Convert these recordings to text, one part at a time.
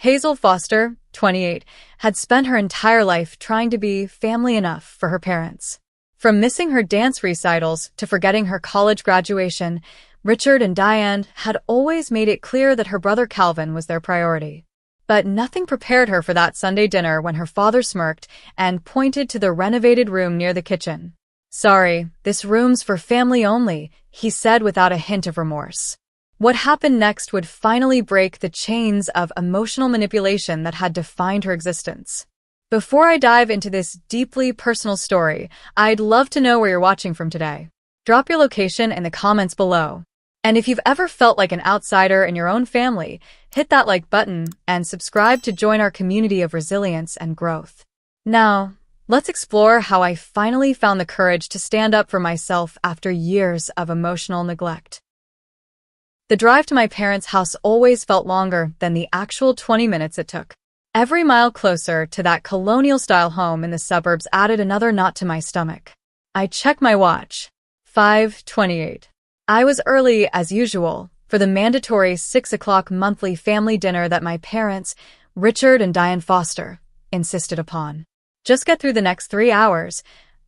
Hazel Foster, 28, had spent her entire life trying to be family enough for her parents. From missing her dance recitals to forgetting her college graduation, Richard and Diane had always made it clear that her brother Calvin was their priority. But nothing prepared her for that Sunday dinner when her father smirked and pointed to the renovated room near the kitchen. "Sorry, this room's for family only," he said without a hint of remorse. What happened next would finally break the chains of emotional manipulation that had defined her existence. Before I dive into this deeply personal story, I'd love to know where you're watching from today. Drop your location in the comments below. And if you've ever felt like an outsider in your own family, hit that like button and subscribe to join our community of resilience and growth. Now, let's explore how I finally found the courage to stand up for myself after years of emotional neglect. The drive to my parents' house always felt longer than the actual 20 minutes it took. Every mile closer to that colonial-style home in the suburbs added another knot to my stomach. I checked my watch. 5:28. I was early, as usual, for the mandatory 6 o'clock monthly family dinner that my parents, Richard and Diane Foster, insisted upon. "Just get through the next 3 hours,"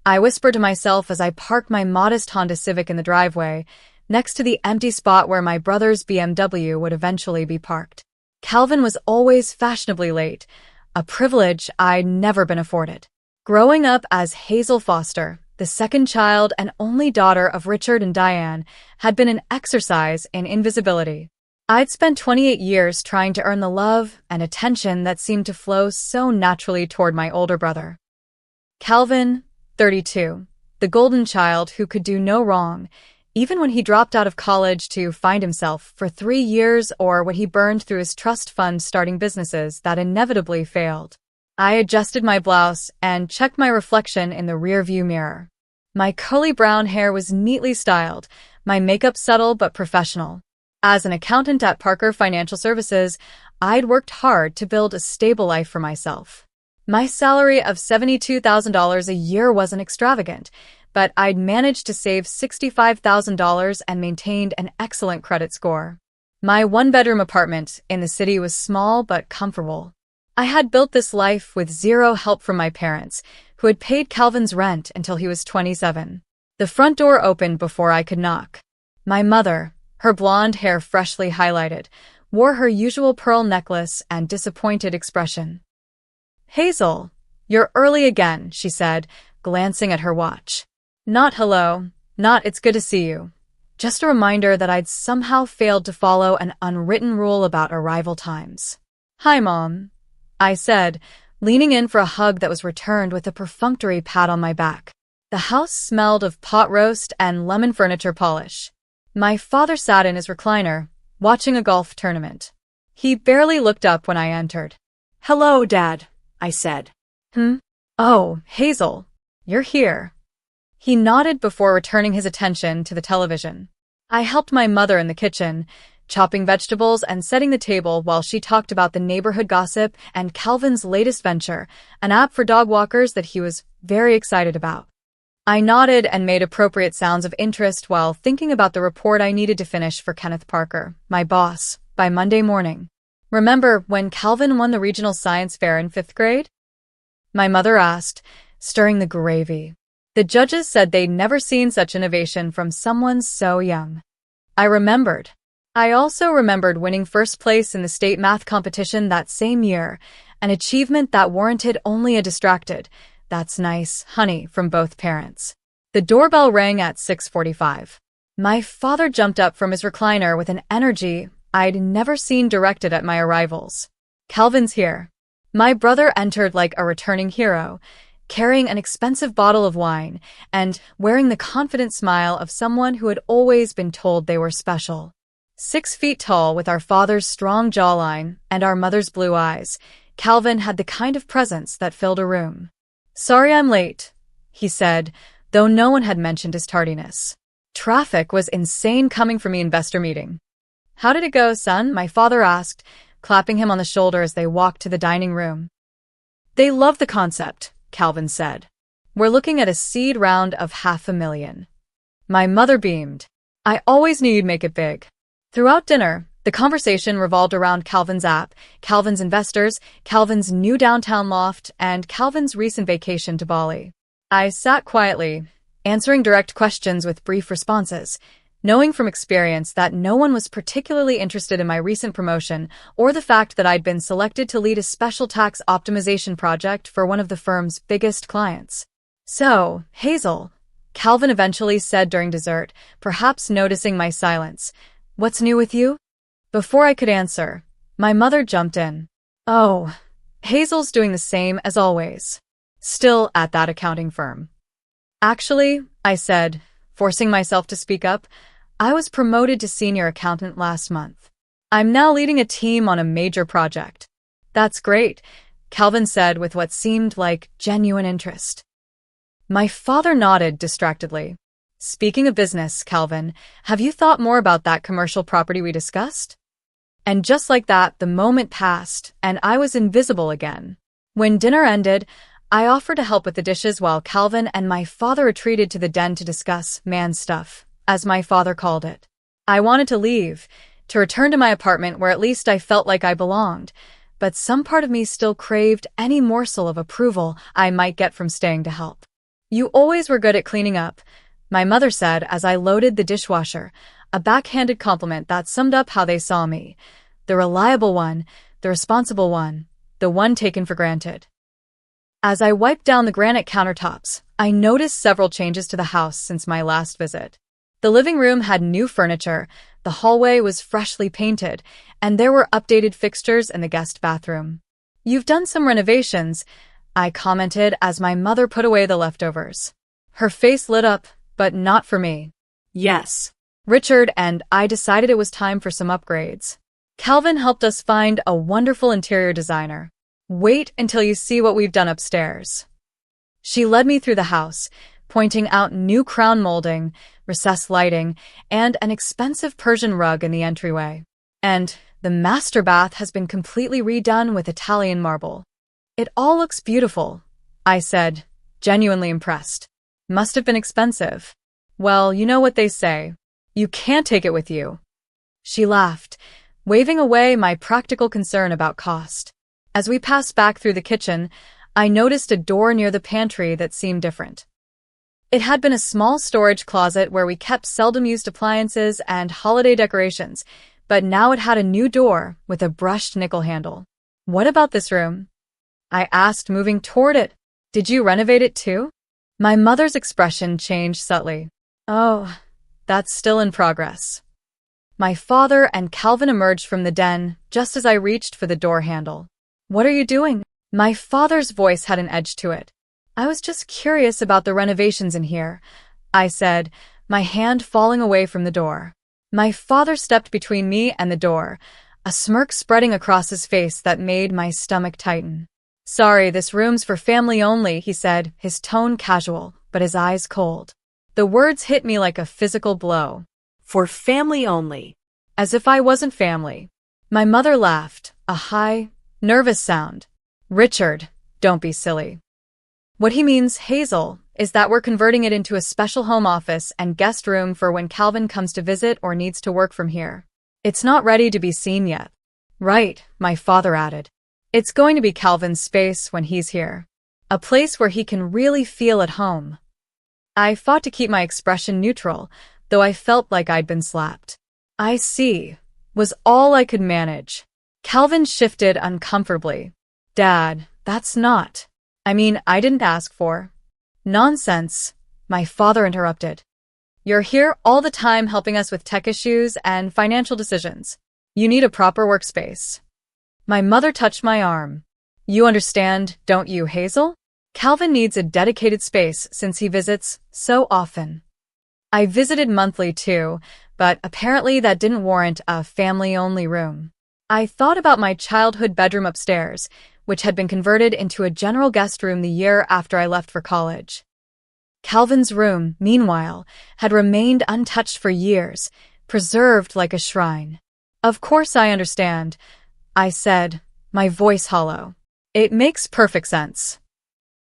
I whispered to myself as I parked my modest Honda Civic in the driveway, next to the empty spot where my brother's BMW would eventually be parked. Calvin was always fashionably late, a privilege I'd never been afforded. Growing up as Hazel Foster, the second child and only daughter of Richard and Diane, had been an exercise in invisibility. I'd spent 28 years trying to earn the love and attention that seemed to flow so naturally toward my older brother. Calvin, 32, the golden child who could do no wrong, even when he dropped out of college to find himself for 3 years or when he burned through his trust fund starting businesses that inevitably failed. I adjusted my blouse and checked my reflection in the rearview mirror. My curly brown hair was neatly styled, my makeup subtle but professional. As an accountant at Parker Financial Services, I'd worked hard to build a stable life for myself. My salary of $72,000 a year wasn't extravagant, but I'd managed to save $65,000 and maintained an excellent credit score. My one-bedroom apartment in the city was small but comfortable. I had built this life with zero help from my parents, who had paid Calvin's rent until he was 27. The front door opened before I could knock. My mother, her blonde hair freshly highlighted, wore her usual pearl necklace and disappointed expression. "Hazel, you're early again," she said, glancing at her watch. Not hello, not it's good to see you. Just a reminder that I'd somehow failed to follow an unwritten rule about arrival times. "Hi, Mom," I said, leaning in for a hug that was returned with a perfunctory pat on my back. The house smelled of pot roast and lemon furniture polish. My father sat in his recliner, watching a golf tournament. He barely looked up when I entered. "Hello, Dad," I said. Oh, Hazel, you're here." He nodded before returning his attention to the television. I helped my mother in the kitchen, chopping vegetables and setting the table while she talked about the neighborhood gossip and Calvin's latest venture, an app for dog walkers that he was very excited about. I nodded and made appropriate sounds of interest while thinking about the report I needed to finish for Kenneth Parker, my boss, by Monday morning. "Remember when Calvin won the regional science fair in 5th grade?" my mother asked, stirring the gravy. The judges said they'd never seen such innovation from someone so young. I remembered. I also remembered winning first place in the state math competition that same year, an achievement that warranted only a distracted, "That's nice, honey," from both parents. The doorbell rang at 6:45. My father jumped up from his recliner with an energy I'd never seen directed at my arrivals. "Calvin's here." My brother entered like a returning hero, carrying an expensive bottle of wine and wearing the confident smile of someone who had always been told they were special. 6 feet tall with our father's strong jawline and our mother's blue eyes, Calvin had the kind of presence that filled a room. "Sorry I'm late," he said, though no one had mentioned his tardiness. "Traffic was insane coming from the investor meeting." "How did it go, son?" my father asked, clapping him on the shoulder as they walked to the dining room. "They love the concept," Calvin said. "We're looking at a seed round of $500,000. My mother beamed. "I always knew you'd make it big." Throughout dinner, The conversation revolved around Calvin's app, Calvin's investors, Calvin's new downtown loft, and Calvin's recent vacation to Bali. I sat quietly, answering direct questions with brief responses, knowing from experience that no one was particularly interested in my recent promotion or the fact that I'd been selected to lead a special tax optimization project for one of the firm's biggest clients. "So, Hazel," Calvin eventually said during dessert, perhaps noticing my silence, "what's new with you?" Before I could answer, my mother jumped in. "Oh, Hazel's doing the same as always. Still at that accounting firm." "Actually," I said, forcing myself to speak up, "I was promoted to senior accountant last month. I'm now leading a team on a major project." "That's great," Calvin said with what seemed like genuine interest. My father nodded distractedly. "Speaking of business, Calvin, have you thought more about that commercial property we discussed?" And just like that, the moment passed, and I was invisible again. When dinner ended, I offered to help with the dishes while Calvin and my father retreated to the den to discuss man stuff, as my father called it. I wanted to leave, to return to my apartment where at least I felt like I belonged, but some part of me still craved any morsel of approval I might get from staying to help. "You always were good at cleaning up," my mother said as I loaded the dishwasher, a backhanded compliment that summed up how they saw me. The reliable one, the responsible one, the one taken for granted. As I wiped down the granite countertops, I noticed several changes to the house since my last visit. The living room had new furniture, the hallway was freshly painted, and there were updated fixtures in the guest bathroom. "You've done some renovations," I commented as my mother put away the leftovers. Her face lit up, but not for me. "Yes." Richard and I decided it was time for some upgrades. Calvin helped us find a wonderful interior designer. "Wait until you see what we've done upstairs." She led me through the house, pointing out new crown molding, recessed lighting, and an expensive Persian rug in the entryway. "And the master bath has been completely redone with Italian marble." "It all looks beautiful," I said, genuinely impressed. "Must have been expensive." "Well, you know what they say. You can't take it with you." She laughed, waving away my practical concern about cost. As we passed back through the kitchen, I noticed a door near the pantry that seemed different. It had been a small storage closet where we kept seldom-used appliances and holiday decorations, but now it had a new door with a brushed nickel handle. "What about this room?" I asked, moving toward it. "Did you renovate it too?" My mother's expression changed subtly. "Oh, that's still in progress." My father and Calvin emerged from the den just as I reached for the door handle. "What are you doing?" My father's voice had an edge to it. "I was just curious about the renovations in here," I said, my hand falling away from the door. My father stepped between me and the door, a smirk spreading across his face that made my stomach tighten. "Sorry, this room's for family only," he said, his tone casual, but his eyes cold. The words hit me like a physical blow. "For family only." As if I wasn't family. My mother laughed, a high, nervous sound. "Richard, don't be silly. What he means, Hazel, is that we're converting it into a special home office and guest room for when Calvin comes to visit or needs to work from here. It's not ready to be seen yet." "Right," my father added. "It's going to be Calvin's space when he's here. A place where he can really feel at home." I fought to keep my expression neutral, though I felt like I'd been slapped. "I see," was all I could manage. Calvin shifted uncomfortably. "Dad, that's not. I mean, I didn't ask for." "Nonsense," my father interrupted. "You're here all the time helping us with tech issues and financial decisions. You need a proper workspace." My mother touched my arm. "You understand, don't you, Hazel? Calvin needs a dedicated space since he visits so often." I visited monthly too, but apparently that didn't warrant a family-only room. I thought about my childhood bedroom upstairs, which had been converted into a general guest room the year after I left for college. Calvin's room, meanwhile, had remained untouched for years, preserved like a shrine. "Of course I understand," I said, my voice hollow. "It makes perfect sense."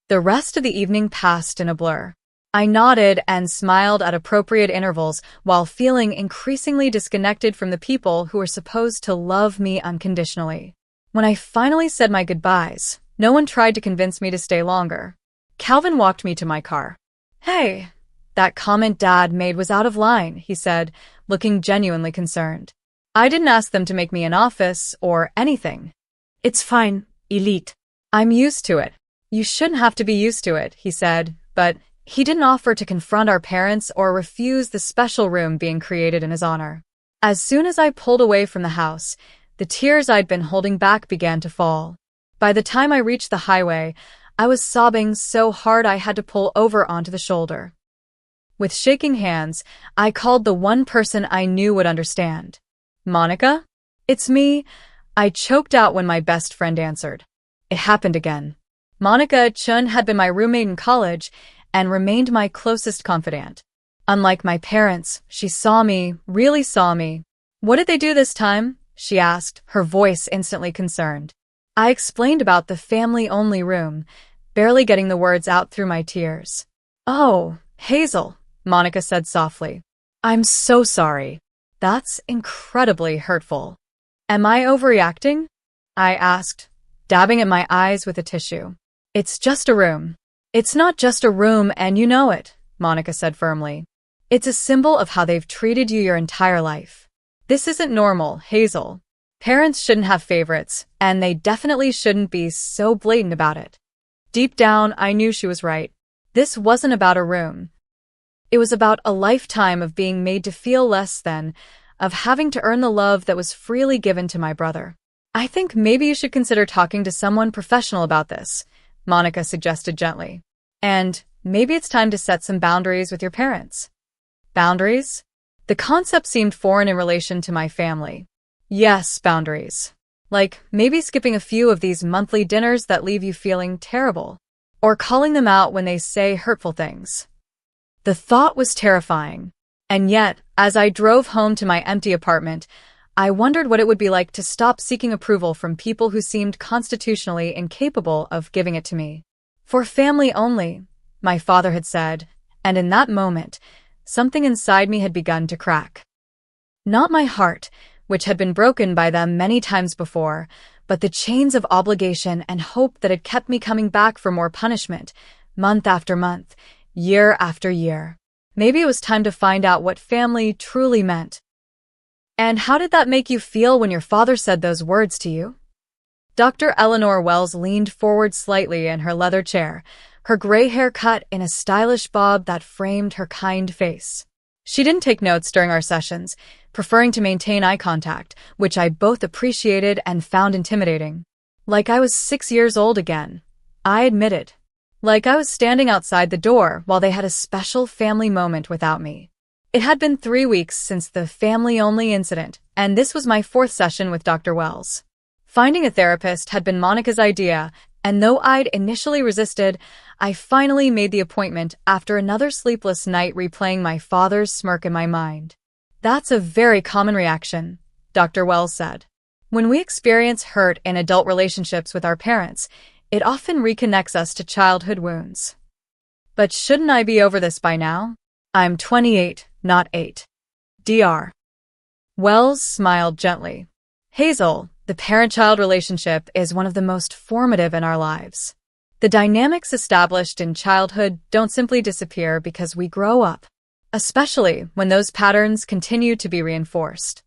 The rest of the evening passed in a blur. I nodded and smiled at appropriate intervals while feeling increasingly disconnected from the people who were supposed to love me unconditionally. When I finally said my goodbyes, no one tried to convince me to stay longer. Calvin walked me to my car. "Hey, that comment Dad made was out of line," he said, looking genuinely concerned. "I didn't ask them to make me an office or anything." "It's fine, Elite. I'm used to it." "You shouldn't have to be used to it," he said, but he didn't offer to confront our parents or refuse the special room being created in his honor. As soon as I pulled away from the house, the tears I'd been holding back began to fall. By the time I reached the highway, I was sobbing so hard I had to pull over onto the shoulder. With shaking hands, I called the one person I knew would understand. "Monica? It's me," I choked out when my best friend answered. It happened again. Monica Chun had been my roommate in college and remained my closest confidant. Unlike my parents, she saw me, really saw me. "What did they do this time?" she asked, her voice instantly concerned. I explained about the family-only room, barely getting the words out through my tears. "Oh, Hazel," Monica said softly. "I'm so sorry. That's incredibly hurtful." "Am I overreacting?" I asked, dabbing at my eyes with a tissue. "It's just a room." "It's not just a room, and you know it," Monica said firmly. "It's a symbol of how they've treated you your entire life. This isn't normal, Hazel. Parents shouldn't have favorites, and they definitely shouldn't be so blatant about it." Deep down, I knew she was right. This wasn't about a room. It was about a lifetime of being made to feel less than, of having to earn the love that was freely given to my brother. "I think maybe you should consider talking to someone professional about this," Monica suggested gently. "And maybe it's time to set some boundaries with your parents." Boundaries? The concept seemed foreign in relation to my family. Yes, boundaries. Like maybe skipping a few of these monthly dinners that leave you feeling terrible, or calling them out when they say hurtful things. The thought was terrifying. And yet, as I drove home to my empty apartment, I wondered what it would be like to stop seeking approval from people who seemed constitutionally incapable of giving it to me. "For family only," my father had said, and in that moment, something inside me had begun to crack. Not my heart, which had been broken by them many times before, but the chains of obligation and hope that had kept me coming back for more punishment, month after month, year after year. Maybe it was time to find out what family truly meant. "And how did that make you feel when your father said those words to you?" Dr. Eleanor Wells leaned forward slightly in her leather chair, her gray hair cut in a stylish bob that framed her kind face. She didn't take notes during our sessions, preferring to maintain eye contact, which I both appreciated and found intimidating. Like I was 6 years old again, I admitted. Like I was standing outside the door while they had a special family moment without me. It had been 3 weeks since the family-only incident, and this was my 4th session with Dr. Wells. Finding a therapist had been Monica's idea, and though I'd initially resisted, I finally made the appointment after another sleepless night replaying my father's smirk in my mind. "That's a very common reaction," Dr. Wells said. "When we experience hurt in adult relationships with our parents, it often reconnects us to childhood wounds. But shouldn't I be over this by now? I'm 28, not 8. Dr. Wells smiled gently. "Hazel, the parent-child relationship is one of the most formative in our lives. The dynamics established in childhood don't simply disappear because we grow up, especially when those patterns continue to be reinforced."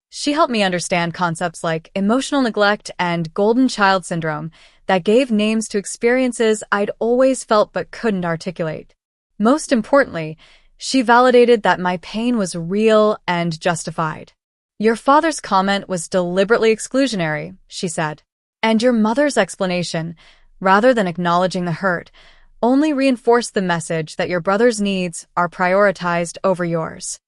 She helped me understand concepts like emotional neglect and golden child syndrome that gave names to experiences I'd always felt but couldn't articulate. Most importantly, she validated that my pain was real and justified. "Your father's comment was deliberately exclusionary," she said, "and your mother's explanation, rather than acknowledging the hurt, only reinforced the message that your brother's needs are prioritized over yours."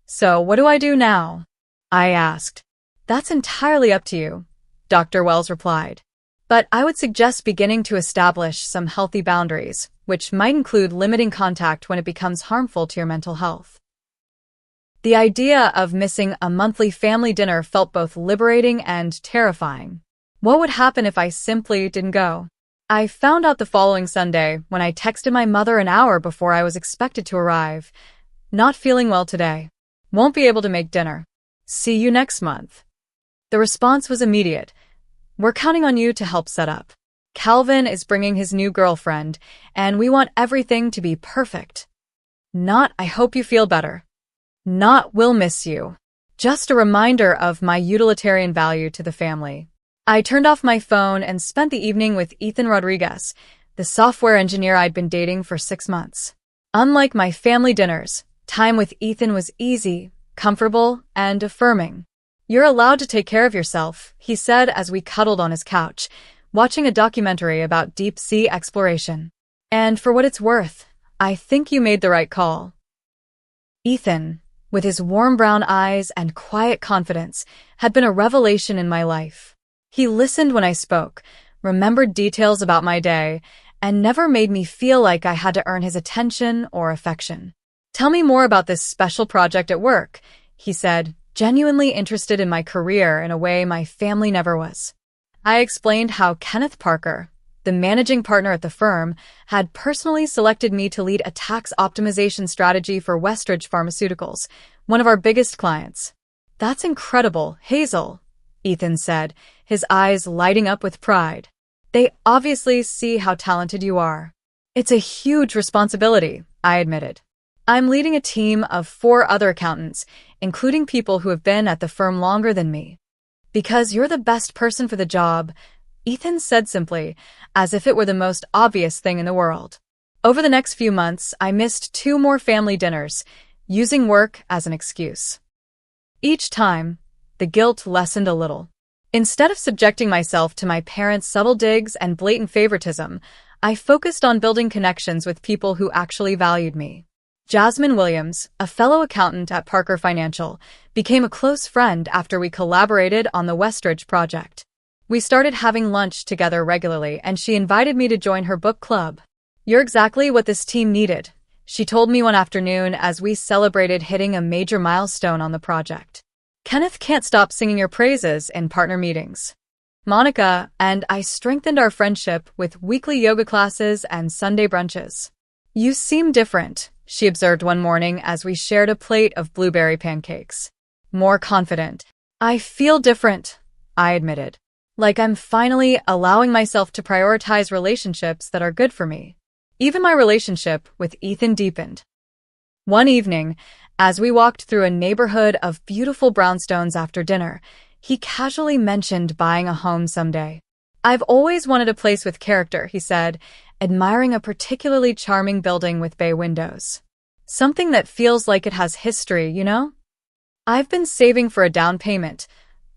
"So what do I do now?" I asked. "That's entirely up to you," Dr. Wells replied. "But I would suggest beginning to establish some healthy boundaries, which might include limiting contact when it becomes harmful to your mental health." The idea of missing a monthly family dinner felt both liberating and terrifying. What would happen if I simply didn't go? I found out the following Sunday when I texted my mother an hour before I was expected to arrive. Not feeling well today. Won't be able to make dinner. See you next month. The response was immediate. We're counting on you to help set up. Calvin is bringing his new girlfriend, and we want everything to be perfect. Not, I hope you feel better. Not, we'll miss you. Just a reminder of my utilitarian value to the family. I turned off my phone and spent the evening with Ethan Rodriguez, the software engineer I'd been dating for 6 months. Unlike my family dinners, time with Ethan was easy, comfortable, and affirming. You're allowed to take care of yourself, he said as we cuddled on his couch, watching a documentary about deep-sea exploration. And for what it's worth, I think you made the right call. Ethan, with his warm brown eyes and quiet confidence, had been a revelation in my life. He listened when I spoke, remembered details about my day, and never made me feel like I had to earn his attention or affection. Tell me more about this special project at work, he said, genuinely interested in my career in a way my family never was. I explained how Kenneth Parker, the managing partner at the firm, had personally selected me to lead a tax optimization strategy for Westridge Pharmaceuticals, one of our biggest clients. That's incredible, Hazel, Ethan said, his eyes lighting up with pride. They obviously see how talented you are. It's a huge responsibility, I admitted. I'm leading a team of 4 other accountants, including people who have been at the firm longer than me. Because you're the best person for the job, Ethan said simply, as if it were the most obvious thing in the world. Over the next few months, I missed 2 more family dinners, using work as an excuse. Each time, the guilt lessened a little. Instead of subjecting myself to my parents' subtle digs and blatant favoritism, I focused on building connections with people who actually valued me. Jasmine Williams, a fellow accountant at Parker Financial, became a close friend after we collaborated on the Westridge project. We started having lunch together regularly, and she invited me to join her book club. You're exactly what this team needed, she told me one afternoon as we celebrated hitting a major milestone on the project. Kenneth can't stop singing your praises in partner meetings. Monica and I strengthened our friendship with weekly yoga classes and Sunday brunches. You seem different, she observed one morning as we shared a plate of blueberry pancakes. More confident. I feel different, I admitted. Like I'm finally allowing myself to prioritize relationships that are good for me. Even my relationship with Ethan deepened. One evening, as we walked through a neighborhood of beautiful brownstones after dinner, he casually mentioned buying a home someday. I've always wanted a place with character, he said, admiring a particularly charming building with bay windows. Something that feels like it has history, you know? I've been saving for a down payment,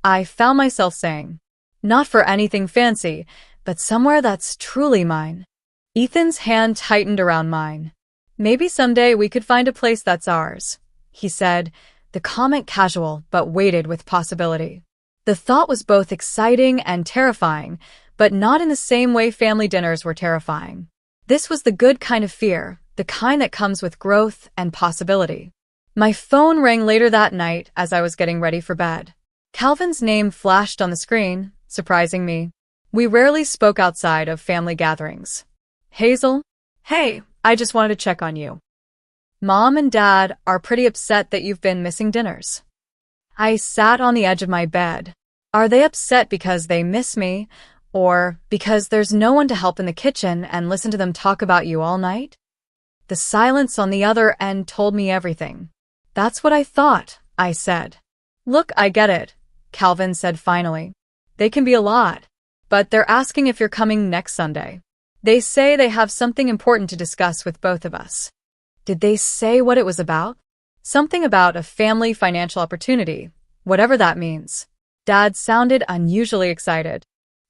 I found myself saying. Not for anything fancy, but somewhere that's truly mine. Ethan's hand tightened around mine. Maybe someday we could find a place that's ours, he said, the comment casual but weighted with possibility. The thought was both exciting and terrifying, but not in the same way family dinners were terrifying. This was the good kind of fear, the kind that comes with growth and possibility. My phone rang later that night as I was getting ready for bed. Calvin's name flashed on the screen, surprising me. We rarely spoke outside of family gatherings. Hazel? Hey, I just wanted to check on you. Mom and Dad are pretty upset that you've been missing dinners. I sat on the edge of my bed. Are they upset because they miss me, or because there's no one to help in the kitchen and listen to them talk about you all night? The silence on the other end told me everything. That's what I thought, I said. Look, I get it, Calvin said finally. They can be a lot, but they're asking if you're coming next Sunday. They say they have something important to discuss with both of us. Did they say what it was about? Something about a family financial opportunity, whatever that means. Dad sounded unusually excited.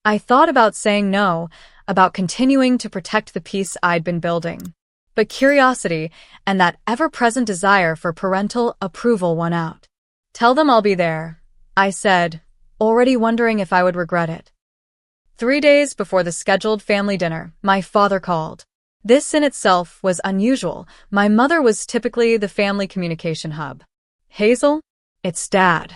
I thought about saying no, about continuing to protect the peace I'd been building. But curiosity and that ever-present desire for parental approval won out. Tell them I'll be there, I said, already wondering if I would regret it. 3 days before the scheduled family dinner, my father called. This in itself was unusual. My mother was typically the family communication hub. Hazel? It's Dad.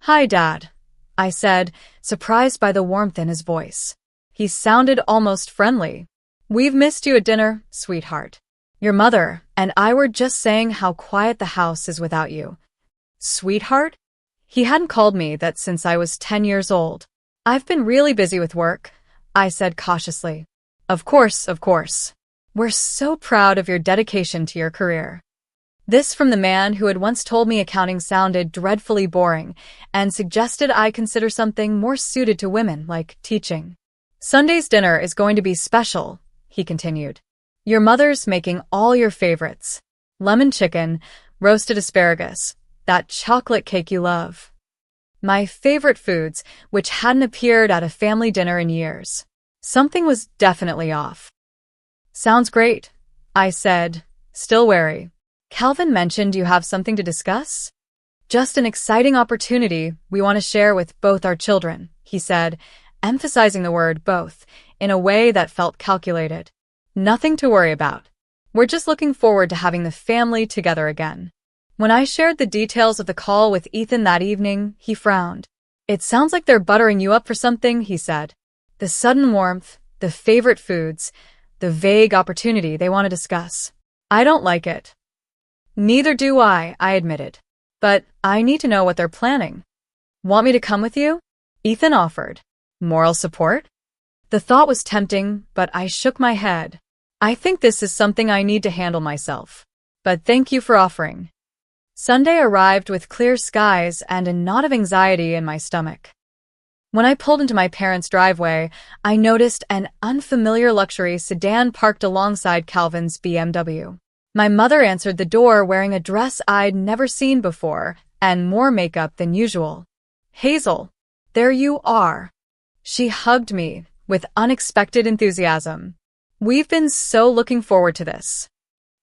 Hi, Dad, I said, surprised by the warmth in his voice. He sounded almost friendly. "We've missed you at dinner, sweetheart. Your mother and I were just saying how quiet the house is without you." Sweetheart? He hadn't called me that since I was 10 years old. "I've been really busy with work," I said cautiously. Of course. We're so proud of your dedication to your career." This from the man who had once told me accounting sounded dreadfully boring and suggested I consider something more suited to women, like teaching. "Sunday's dinner is going to be special," he continued. "Your mother's making all your favorites. Lemon chicken, roasted asparagus, that chocolate cake you love. My favorite foods, which hadn't appeared at a family dinner in years." Something was definitely off. "Sounds great," I said, still wary. "Calvin mentioned you have something to discuss?" "Just an exciting opportunity we want to share with both our children," he said, emphasizing the word both in a way that felt calculated. "Nothing to worry about. We're just looking forward to having the family together again." When I shared the details of the call with Ethan that evening, he frowned. "It sounds like they're buttering you up for something," he said. "The sudden warmth, the favorite foods, the vague opportunity they want to discuss. I don't like it." "Neither do I admitted. "But I need to know what they're planning." "Want me to come with you?" Ethan offered. "Moral support?" The thought was tempting, but I shook my head. "I think this is something I need to handle myself. But thank you for offering." Sunday arrived with clear skies and a knot of anxiety in my stomach. When I pulled into my parents' driveway, I noticed an unfamiliar luxury sedan parked alongside Calvin's BMW. My mother answered the door wearing a dress I'd never seen before and more makeup than usual. "Hazel, there you are." She hugged me with unexpected enthusiasm. "We've been so looking forward to this."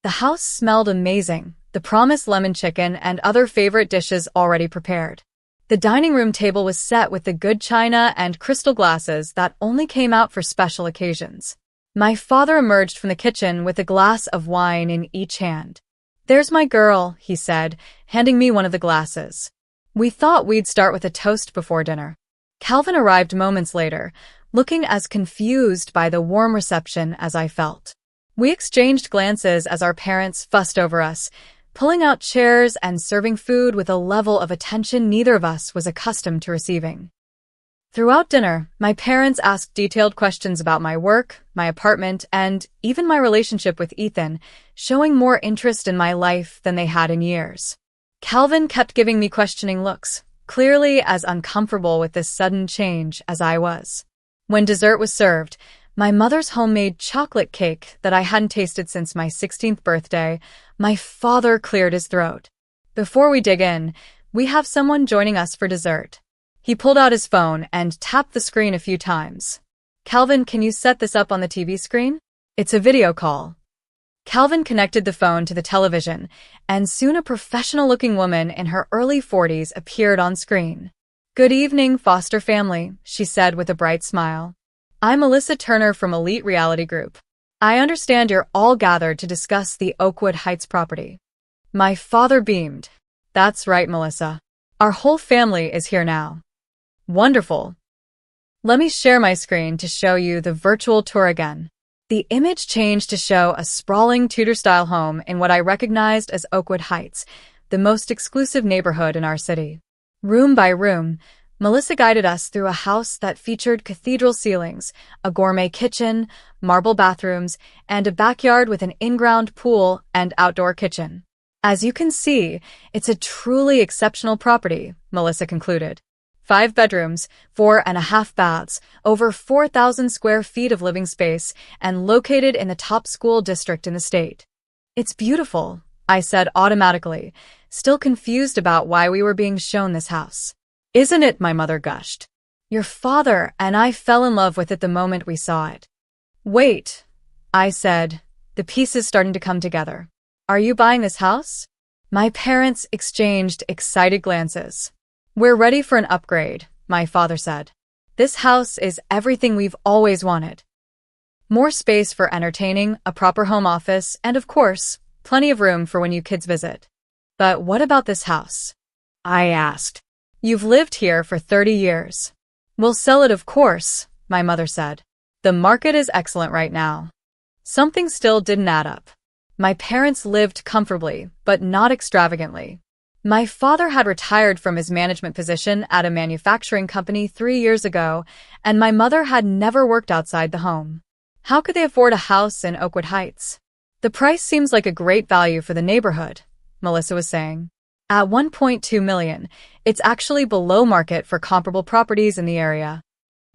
The house smelled amazing, the promised lemon chicken and other favorite dishes already prepared. The dining room table was set with the good china and crystal glasses that only came out for special occasions. My father emerged from the kitchen with a glass of wine in each hand. "There's my girl," he said, handing me one of the glasses. "We thought we'd start with a toast before dinner." Calvin arrived moments later, looking as confused by the warm reception as I felt. We exchanged glances as our parents fussed over us, pulling out chairs and serving food with a level of attention neither of us was accustomed to receiving. Throughout dinner, my parents asked detailed questions about my work, my apartment, and even my relationship with Ethan, showing more interest in my life than they had in years. Calvin kept giving me questioning looks, clearly as uncomfortable with this sudden change as I was. When dessert was served, my mother's homemade chocolate cake that I hadn't tasted since my 16th birthday, my father cleared his throat. "Before we dig in, we have someone joining us for dessert." He pulled out his phone and tapped the screen a few times. "Calvin, can you set this up on the TV screen? It's a video call." Calvin connected the phone to the television, and soon a professional-looking woman in her early 40s appeared on screen. "Good evening, Foster family," she said with a bright smile. "I'm Melissa Turner from Elite Reality Group. I understand you're all gathered to discuss the Oakwood Heights property." My father beamed. "That's right, Melissa. Our whole family is here now." "Wonderful. Let me share my screen to show you the virtual tour again." The image changed to show a sprawling Tudor-style home in what I recognized as Oakwood Heights, the most exclusive neighborhood in our city. Room by room, Melissa guided us through a house that featured cathedral ceilings, a gourmet kitchen, marble bathrooms, and a backyard with an in-ground pool and outdoor kitchen. "As you can see, it's a truly exceptional property," Melissa concluded. 5 bedrooms, 4.5 baths, over 4,000 square feet of living space, and located in the top school district in the state. "It's beautiful," I said automatically, still confused about why we were being shown this house. "Isn't it?" my mother gushed. "Your father and I fell in love with it the moment we saw it." "Wait," I said, the pieces starting to come together. "Are you buying this house?" My parents exchanged excited glances. "We're ready for an upgrade," my father said. "This house is everything we've always wanted. More space for entertaining, a proper home office, and of course, plenty of room for when you kids visit." "But what about this house?" I asked. "You've lived here for 30 years. "We'll sell it, of course," my mother said. The market is excellent right now. Something still didn't add up. My parents lived comfortably, but not extravagantly. My father had retired from his management position at a manufacturing company 3 years ago, and my mother had never worked outside the home. How could they afford a house in Oakwood Heights? The price seems like a great value for the neighborhood, Melissa was saying. At $1.2 million, it's actually below market for comparable properties in the area.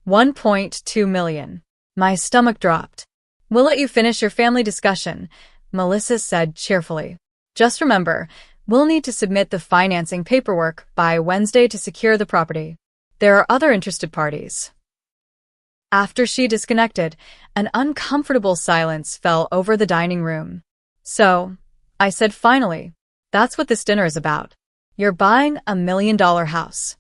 $1.2 million. My stomach dropped. We'll let you finish your family discussion, Melissa said cheerfully. Just remember, we'll need to submit the financing paperwork by Wednesday to secure the property. There are other interested parties. After she disconnected, an uncomfortable silence fell over the dining room. So, I said finally, that's what this dinner is about. You're buying a $1 million house.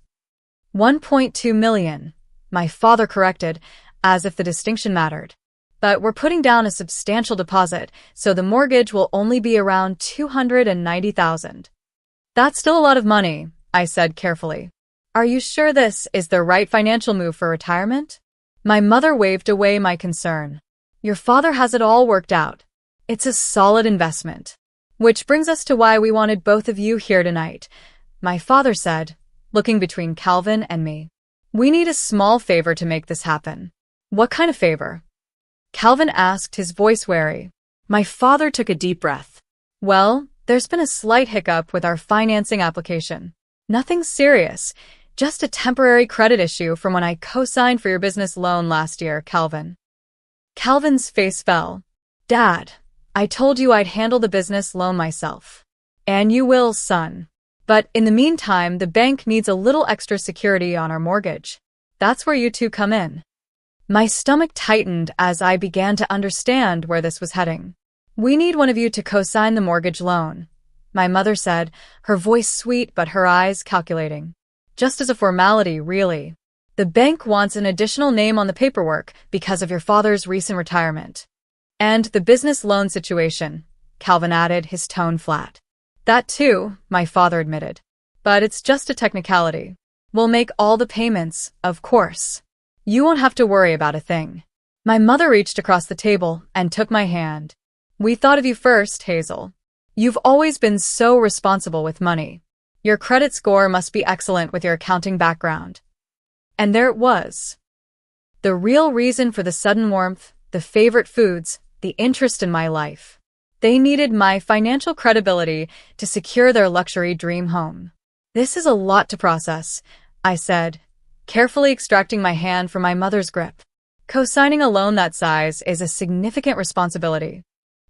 $1.2 million, my father corrected, as if the distinction mattered. But we're putting down a substantial deposit, so the mortgage will only be around $290,000. That's still a lot of money, I said carefully. Are you sure this is the right financial move for retirement? My mother waved away my concern. Your father has it all worked out. It's a solid investment. Which brings us to why we wanted both of you here tonight, my father said, looking between Calvin and me. We need a small favor to make this happen. What kind of favor? Calvin asked, his voice wary. My father took a deep breath. Well, there's been a slight hiccup with our financing application. Nothing serious, just a temporary credit issue from when I co-signed for your business loan last year, Calvin. Calvin's face fell. Dad, I told you I'd handle the business loan myself. And you will, son. But in the meantime, the bank needs a little extra security on our mortgage. That's where you two come in. My stomach tightened as I began to understand where this was heading. We need one of you to co-sign the mortgage loan, my mother said, her voice sweet but her eyes calculating. Just as a formality, really. The bank wants an additional name on the paperwork because of your father's recent retirement. And the business loan situation, Calvin added, his tone flat. That too, my father admitted. But it's just a technicality. We'll make all the payments, of course. You won't have to worry about a thing. My mother reached across the table and took my hand. We thought of you first, Hazel. You've always been so responsible with money. Your credit score must be excellent with your accounting background. And there it was. The real reason for the sudden warmth, the favorite foods, the interest in my life. They needed my financial credibility to secure their luxury dream home. This is a lot to process, I said, carefully extracting my hand from my mother's grip. Co-signing a loan that size is a significant responsibility.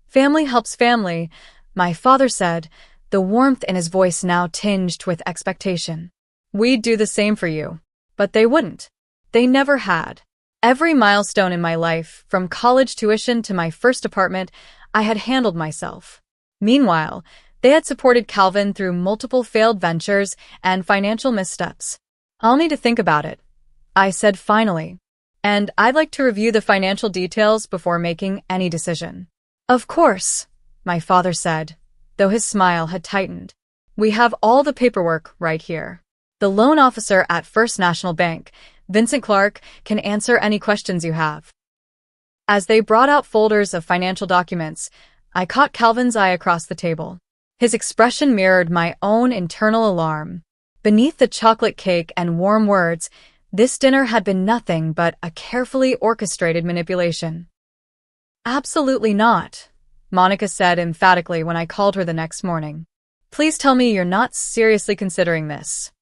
Family helps family, my father said, the warmth in his voice now tinged with expectation. We'd do the same for you. But they wouldn't. They never had. Every milestone in my life, from college tuition to my first apartment, I had handled myself. Meanwhile, they had supported Calvin through multiple failed ventures and financial missteps. I'll need to think about it, I said finally. And I'd like to review the financial details before making any decision. Of course, my father said, though his smile had tightened. We have all the paperwork right here. The loan officer at First National Bank, Vincent Clark, can answer any questions you have. As they brought out folders of financial documents, I caught Calvin's eye across the table. His expression mirrored my own internal alarm. Beneath the chocolate cake and warm words, this dinner had been nothing but a carefully orchestrated manipulation. Absolutely not, Monica said emphatically when I called her the next morning. Please tell me you're not seriously considering this.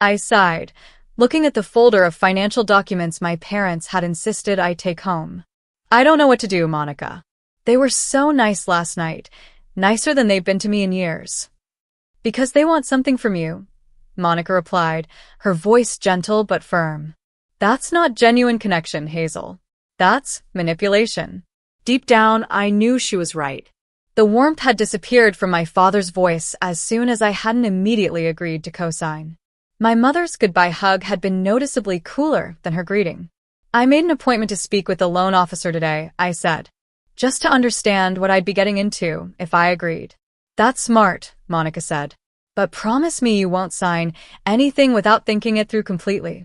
I sighed, looking at the folder of financial documents my parents had insisted I take home. I don't know what to do, Monica. They were so nice last night, nicer than they've been to me in years. Because they want something from you, Monica replied, her voice gentle but firm. That's not genuine connection, Hazel. That's manipulation. Deep down, I knew she was right. The warmth had disappeared from my father's voice as soon as I hadn't immediately agreed to co-sign. My mother's goodbye hug had been noticeably cooler than her greeting. I made an appointment to speak with the loan officer today, I said, just to understand what I'd be getting into if I agreed. That's smart, Monica said. But promise me you won't sign anything without thinking it through completely.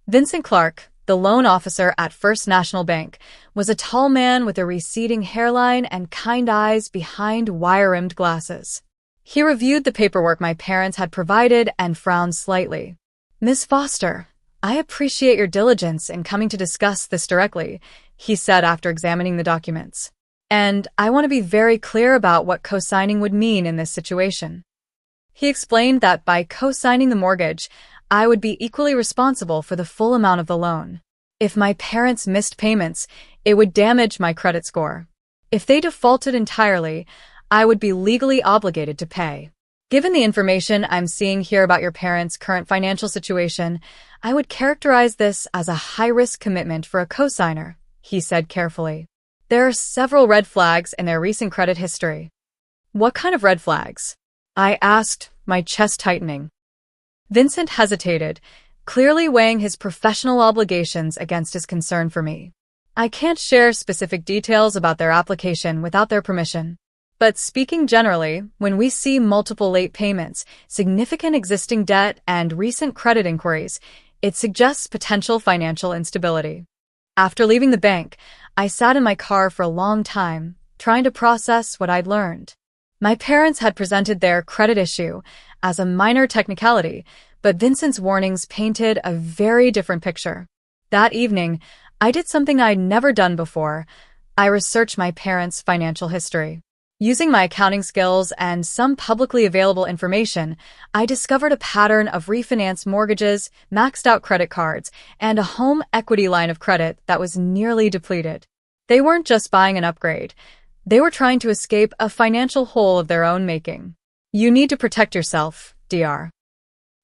Vincent Clark, The loan officer at First National Bank was a tall man with a receding hairline and kind eyes behind wire-rimmed glasses. He reviewed the paperwork my parents had provided and frowned slightly. "Miss Foster, I appreciate your diligence in coming to discuss this directly," he said after examining the documents. "And I want to be very clear about what co-signing would mean in this situation." He explained that by co-signing the mortgage, I would be equally responsible for the full amount of the loan. If my parents missed payments, it would damage my credit score. If they defaulted entirely, I would be legally obligated to pay. "Given the information I'm seeing here about your parents' current financial situation, I would characterize this as a high-risk commitment for a co-signer," he said carefully. "There are several red flags in their recent credit history." "What kind of red flags?" I asked, my chest tightening. Vincent hesitated, clearly weighing his professional obligations against his concern for me. "I can't share specific details about their application without their permission. But speaking generally, when we see multiple late payments, significant existing debt, and recent credit inquiries, it suggests potential financial instability." After leaving the bank, I sat in my car for a long time, trying to process what I'd learned. My parents had presented their credit issue as a minor technicality, but Vincent's warnings painted a very different picture. That evening, I did something I'd never done before. I researched my parents' financial history. Using my accounting skills and some publicly available information, I discovered a pattern of refinanced mortgages, maxed-out credit cards, and a home equity line of credit that was nearly depleted. They weren't just buying an upgrade. They were trying to escape a financial hole of their own making. "You need to protect yourself, Dr.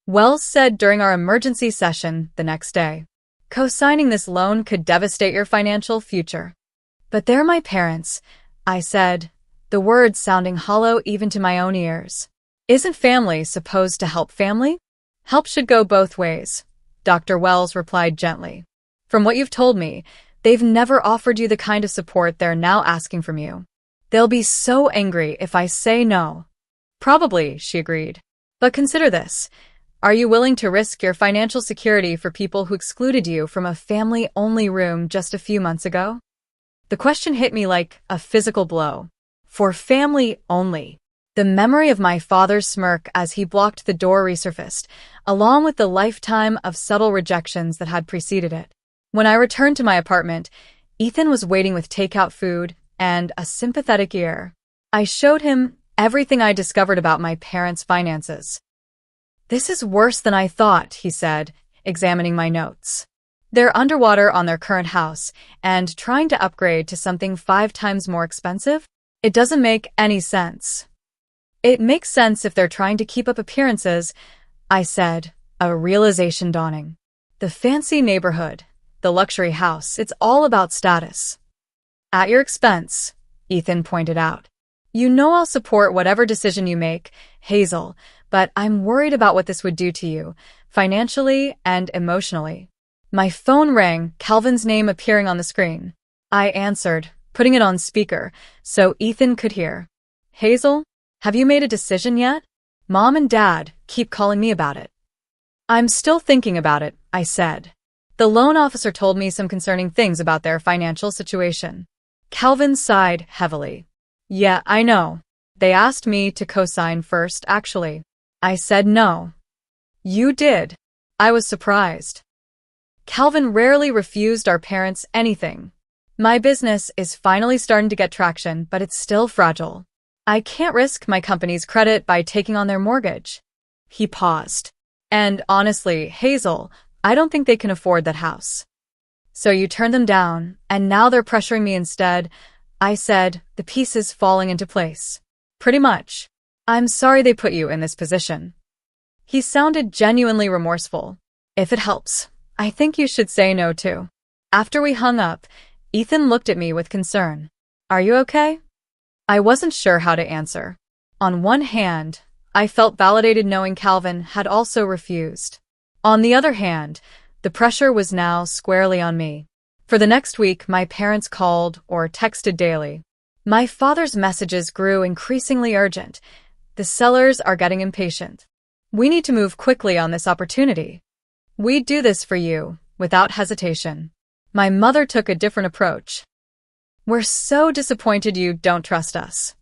Wells said during our emergency session the next day. "Co-signing this loan could devastate your financial future." "But they're my parents," I said, the words sounding hollow even to my own ears. "Isn't family supposed to help family?" "Help should go both ways," Dr. Wells replied gently. "From what you've told me, they've never offered you the kind of support they're now asking from you. They'll be so angry if I say no." "Probably," she agreed. "But consider this. Are you willing to risk your financial security for people who excluded you from a family-only room just a few months ago?" The question hit me like a physical blow. For family only. The memory of my father's smirk as he blocked the door resurfaced, along with the lifetime of subtle rejections that had preceded it. When I returned to my apartment, Ethan was waiting with takeout food and a sympathetic ear. I showed him everything I discovered about my parents' finances. "This is worse than I thought," he said, examining my notes. "They're underwater on their current house and trying to upgrade to something 5 times more expensive? It doesn't make any sense." "It makes sense if they're trying to keep up appearances," I said, a realization dawning. "The fancy neighborhood, the luxury house, it's all about status." "At your expense," Ethan pointed out. "You know I'll support whatever decision you make, Hazel, but I'm worried about what this would do to you, financially and emotionally." My phone rang, Calvin's name appearing on the screen. I answered, putting it on speaker, so Ethan could hear. "Hazel, have you made a decision yet? Mom and Dad keep calling me about it." "I'm still thinking about it," I said. "The loan officer told me some concerning things about their financial situation." Calvin sighed heavily. "Yeah, I know. They asked me to co-sign first, actually." I said no. "You did." I was surprised. Calvin rarely refused our parents anything. "My business is finally starting to get traction, but it's still fragile. I can't risk my company's credit by taking on their mortgage." He paused. "And honestly, Hazel, I don't think they can afford that house." "So you turned them down, and now they're pressuring me instead," I said, the pieces falling into place. "Pretty much. I'm sorry they put you in this position." He sounded genuinely remorseful. "If it helps, I think you should say no too." After we hung up, Ethan looked at me with concern. "Are you okay?" I wasn't sure how to answer. On one hand, I felt validated knowing Calvin had also refused. On the other hand, the pressure was now squarely on me. For the next week, my parents called or texted daily. My father's messages grew increasingly urgent. "The sellers are getting impatient. We need to move quickly on this opportunity. We'd do this for you, without hesitation. My mother took a different approach. We're so disappointed you don't trust us.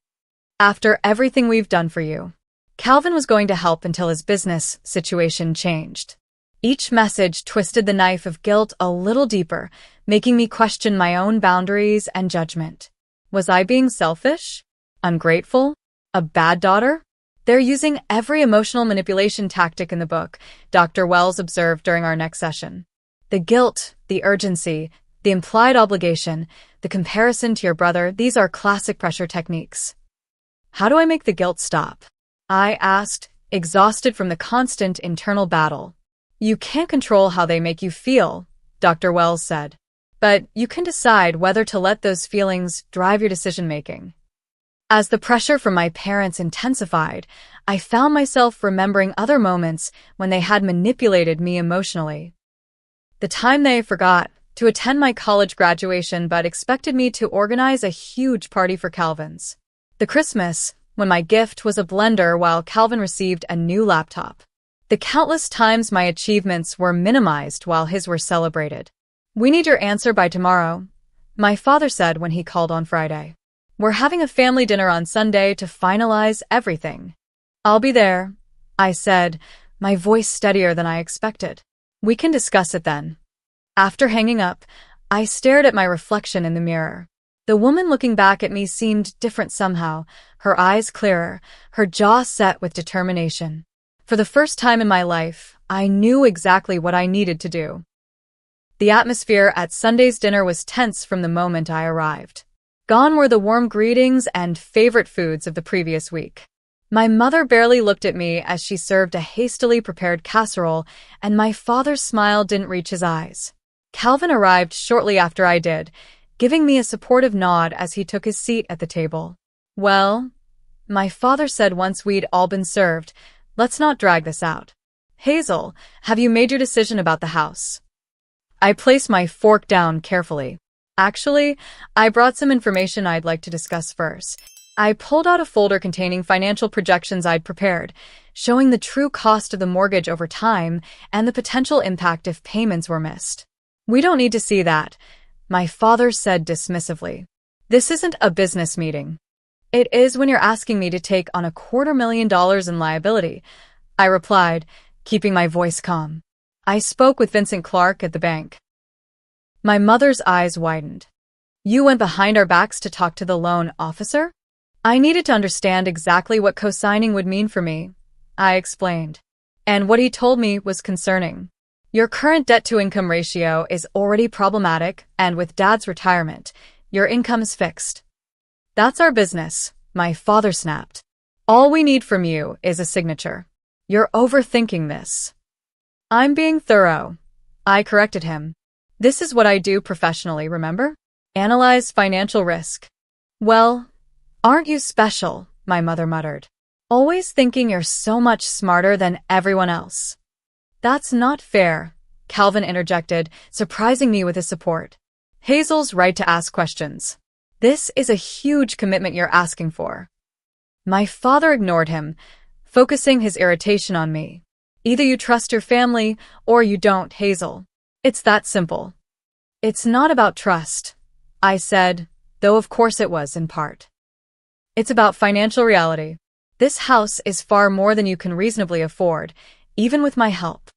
After everything we've done for you. Calvin was going to help until his business situation changed. Each message twisted the knife of guilt a little deeper, making me question my own boundaries and judgment. Was I being selfish? Ungrateful? A bad daughter? They're using every emotional manipulation tactic in the book, Dr. Wells observed during our next session. The guilt, the urgency, the implied obligation, the comparison to your brother, these are classic pressure techniques. How do I make the guilt stop? I asked, exhausted from the constant internal battle. You can't control how they make you feel, Dr. Wells said. But you can decide whether to let those feelings drive your decision-making. As the pressure from my parents intensified, I found myself remembering other moments when they had manipulated me emotionally. The time they forgot to attend my college graduation but expected me to organize a huge party for Calvin's. The Christmas, when my gift was a blender while Calvin received a new laptop. The countless times my achievements were minimized while his were celebrated. We need your answer by tomorrow, my father said when he called on Friday. We're having a family dinner on Sunday to finalize everything. I'll be there, I said, my voice steadier than I expected. We can discuss it then. After hanging up, I stared at my reflection in the mirror. The woman looking back at me seemed different somehow, her eyes clearer, her jaw set with determination. For the first time in my life, I knew exactly what I needed to do. The atmosphere at Sunday's dinner was tense from the moment I arrived. Gone were the warm greetings and favorite foods of the previous week. My mother barely looked at me as she served a hastily prepared casserole, and my father's smile didn't reach his eyes. Calvin arrived shortly after I did, giving me a supportive nod as he took his seat at the table. Well, my father said once we'd all been served, let's not drag this out. Hazel, have you made your decision about the house? I placed my fork down carefully. Actually, I brought some information I'd like to discuss first. I pulled out a folder containing financial projections I'd prepared, showing the true cost of the mortgage over time and the potential impact if payments were missed. We don't need to see that, my father said dismissively. This isn't a business meeting. It is when you're asking me to take on $250,000 in liability, I replied, keeping my voice calm. I spoke with Vincent Clark at the bank. My mother's eyes widened. You went behind our backs to talk to the loan officer? I needed to understand exactly what co-signing would mean for me, I explained. And what he told me was concerning. Your current debt-to-income ratio is already problematic, and with Dad's retirement, your income is fixed. That's our business, my father snapped. All we need from you is a signature. You're overthinking this. I'm being thorough, I corrected him. This is what I do professionally, remember? Analyze financial risk. Well, aren't you special, my mother muttered. Always thinking you're so much smarter than everyone else. That's not fair, Calvin interjected, surprising me with his support. Hazel's right to ask questions. This is a huge commitment you're asking for. My father ignored him, focusing his irritation on me. Either you trust your family or you don't, Hazel. It's that simple. It's not about trust, I said, though of course it was in part. It's about financial reality. This house is far more than you can reasonably afford, even with my help.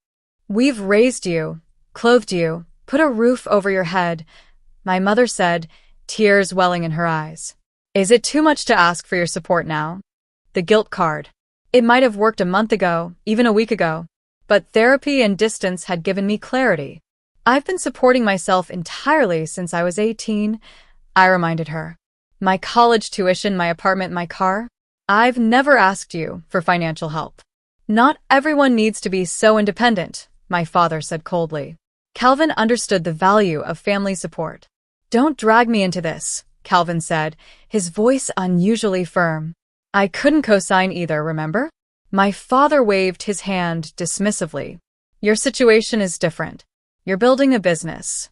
We've raised you, clothed you, put a roof over your head, my mother said, tears welling in her eyes. Is it too much to ask for your support now? The guilt card. It might have worked a month ago, even a week ago, but therapy and distance had given me clarity. I've been supporting myself entirely since I was 18, I reminded her. My college tuition, my apartment, my car. I've never asked you for financial help. Not everyone needs to be so independent, my father said coldly. Calvin understood the value of family support. Don't drag me into this, Calvin said, his voice unusually firm. I couldn't co-sign either, remember? My father waved his hand dismissively. Your situation is different. You're building a business.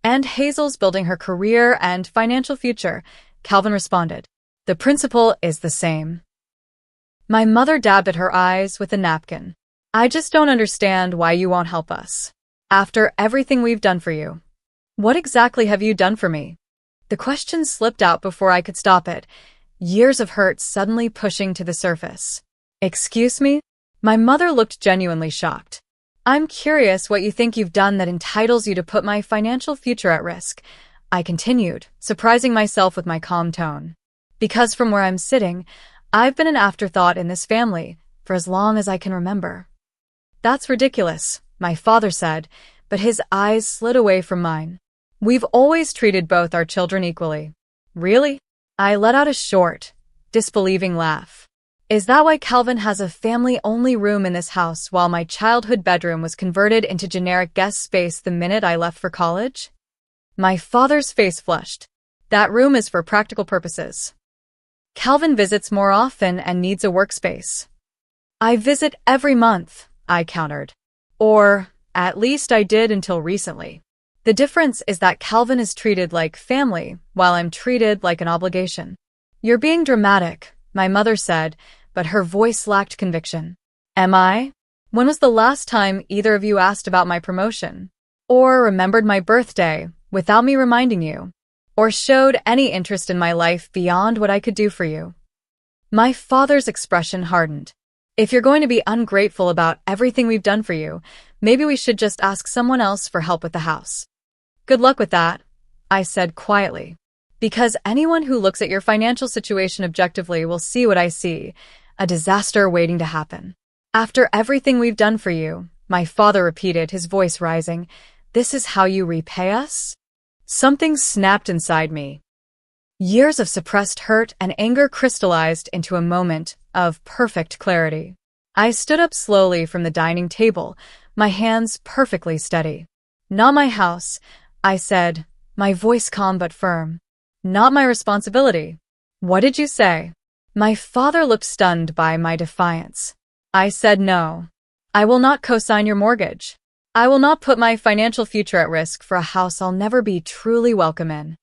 And Hazel's building her career and financial future, Calvin responded. The principle is the same. My mother dabbed at her eyes with a napkin. I just don't understand why you won't help us. After everything we've done for you. What exactly have you done for me? The question slipped out before I could stop it, years of hurt suddenly pushing to the surface. Excuse me? My mother looked genuinely shocked. I'm curious what you think you've done that entitles you to put my financial future at risk, I continued, surprising myself with my calm tone. Because from where I'm sitting, I've been an afterthought in this family for as long as I can remember. That's ridiculous, my father said, but his eyes slid away from mine. We've always treated both our children equally. Really? I let out a short, disbelieving laugh. Is that why Calvin has a family-only room in this house while my childhood bedroom was converted into generic guest space the minute I left for college? My father's face flushed. That room is for practical purposes. Calvin visits more often and needs a workspace. I visit every month, I countered. Or, at least I did until recently. The difference is that Calvin is treated like family, while I'm treated like an obligation. You're being dramatic, my mother said, but her voice lacked conviction. Am I? When was the last time either of you asked about my promotion? Or remembered my birthday, without me reminding you? Or showed any interest in my life beyond what I could do for you? My father's expression hardened. If you're going to be ungrateful about everything we've done for you, maybe we should just ask someone else for help with the house. Good luck with that, I said quietly. Because anyone who looks at your financial situation objectively will see what I see, a disaster waiting to happen. After everything we've done for you, my father repeated, his voice rising, this is how you repay us? Something snapped inside me. Years of suppressed hurt and anger crystallized into a moment of perfect clarity. I stood up slowly from the dining table, my hands perfectly steady. Not my house, I said, my voice calm but firm. Not my responsibility. What did you say? My father looked stunned by my defiance. I said no. I will not co-sign your mortgage. I will not put my financial future at risk for a house I'll never be truly welcome in.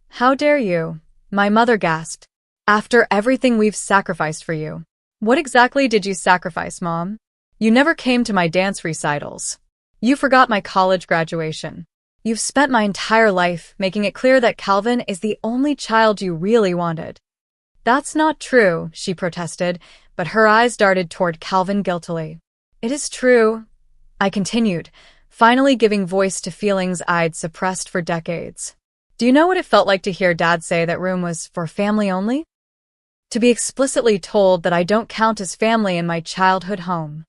How dare you? My mother gasped. After everything we've sacrificed for you. What exactly did you sacrifice, Mom? You never came to my dance recitals. You forgot my college graduation. You've spent my entire life making it clear that Calvin is the only child you really wanted. That's not true, she protested, but her eyes darted toward Calvin guiltily. It is true, I continued, finally giving voice to feelings I'd suppressed for decades. Do you know what it felt like to hear Dad say that room was for family only? To be explicitly told that I don't count as family in my childhood home.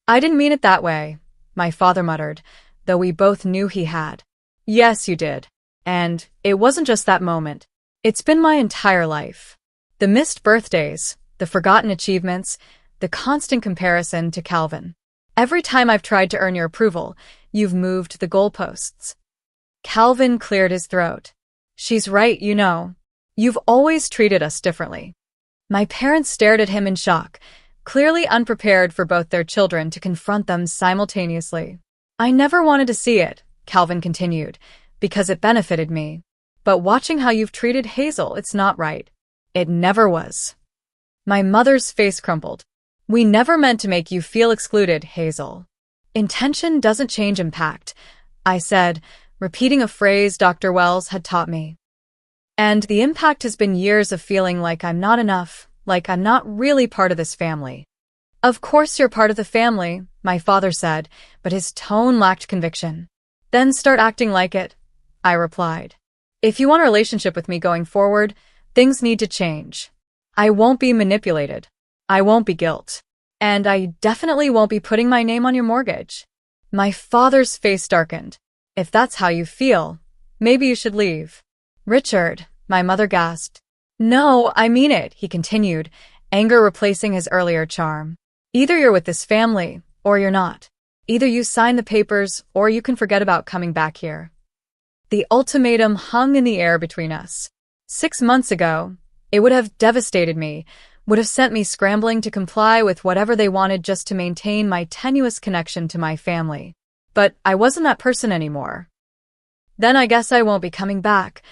I didn't mean it that way, my father muttered, though we both knew he had. Yes, you did. And it wasn't just that moment. It's been my entire life. The missed birthdays, the forgotten achievements, the constant comparison to Calvin. Every time I've tried to earn your approval, you've moved the goalposts. Calvin cleared his throat. She's right, you know. You've always treated us differently. My parents stared at him in shock, clearly unprepared for both their children to confront them simultaneously. I never wanted to see it, Calvin continued, because it benefited me. But watching how you've treated Hazel, it's not right. It never was. My mother's face crumpled. We never meant to make you feel excluded, Hazel. Intention doesn't change impact, I said, repeating a phrase Dr. Wells had taught me. And the impact has been years of feeling like I'm not enough, like I'm not really part of this family. Of course you're part of the family, my father said, but his tone lacked conviction. Then start acting like it, I replied. If you want a relationship with me going forward, things need to change. I won't be manipulated. I won't be guilt. And I definitely won't be putting my name on your mortgage. My father's face darkened. If that's how you feel, maybe you should leave. Richard, my mother gasped. No, I mean it, he continued, anger replacing his earlier charm. Either you're with this family, or you're not. Either you sign the papers, or you can forget about coming back here. The ultimatum hung in the air between us. 6 months ago, it would have devastated me, would have sent me scrambling to comply with whatever they wanted just to maintain my tenuous connection to my family. But I wasn't that person anymore. Then I guess I won't be coming back,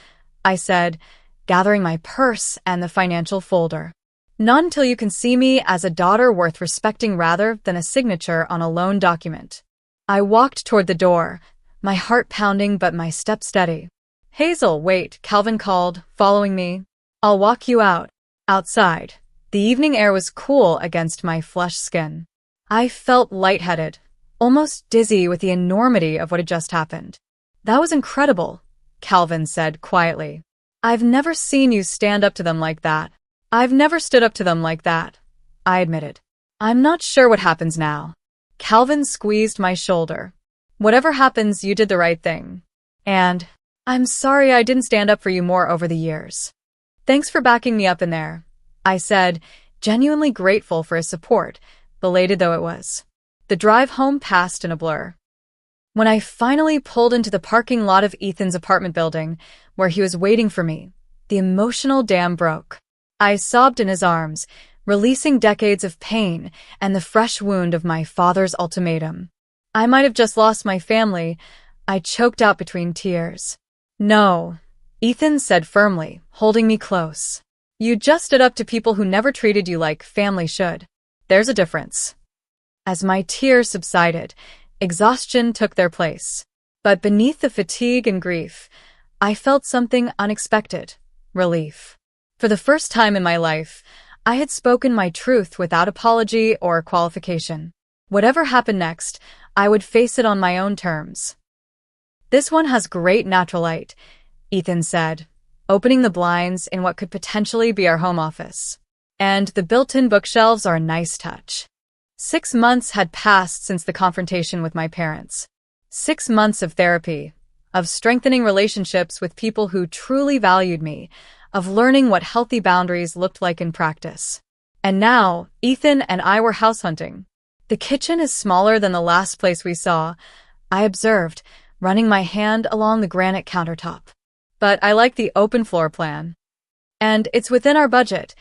I said, gathering my purse and the financial folder. Not until you can see me as a daughter worth respecting rather than a signature on a loan document. I walked toward the door, my heart pounding but my step steady. Hazel, wait, Calvin called, following me. I'll walk you out. Outside, the evening air was cool against my flushed skin. I felt lightheaded, almost dizzy with the enormity of what had just happened. That was incredible, Calvin said quietly. I've never seen you stand up to them like that. I've never stood up to them like that, I admitted. I'm not sure what happens now. Calvin squeezed my shoulder. Whatever happens, you did the right thing. And I'm sorry I didn't stand up for you more over the years. Thanks for backing me up in there, I said, genuinely grateful for his support, belated though it was. The drive home passed in a blur. When I finally pulled into the parking lot of Ethan's apartment building, where he was waiting for me, the emotional dam broke. I sobbed in his arms, releasing decades of pain and the fresh wound of my father's ultimatum. I might have just lost my family, I choked out between tears. No, Ethan said firmly, holding me close. You just stood up to people who never treated you like family should. There's a difference. As my tears subsided, exhaustion took their place. But beneath the fatigue and grief, I felt something unexpected, relief. For the first time in my life, I had spoken my truth without apology or qualification. Whatever happened next, I would face it on my own terms. This one has great natural light, Ethan said, opening the blinds in what could potentially be our home office. And the built-in bookshelves are a nice touch. 6 months had passed since the confrontation with my parents. 6 months of therapy, of strengthening relationships with people who truly valued me, of learning what healthy boundaries looked like in practice. And now, Ethan and I were house hunting. The kitchen is smaller than the last place we saw, I observed, running my hand along the granite countertop. But I like the open floor plan. And it's within our budget,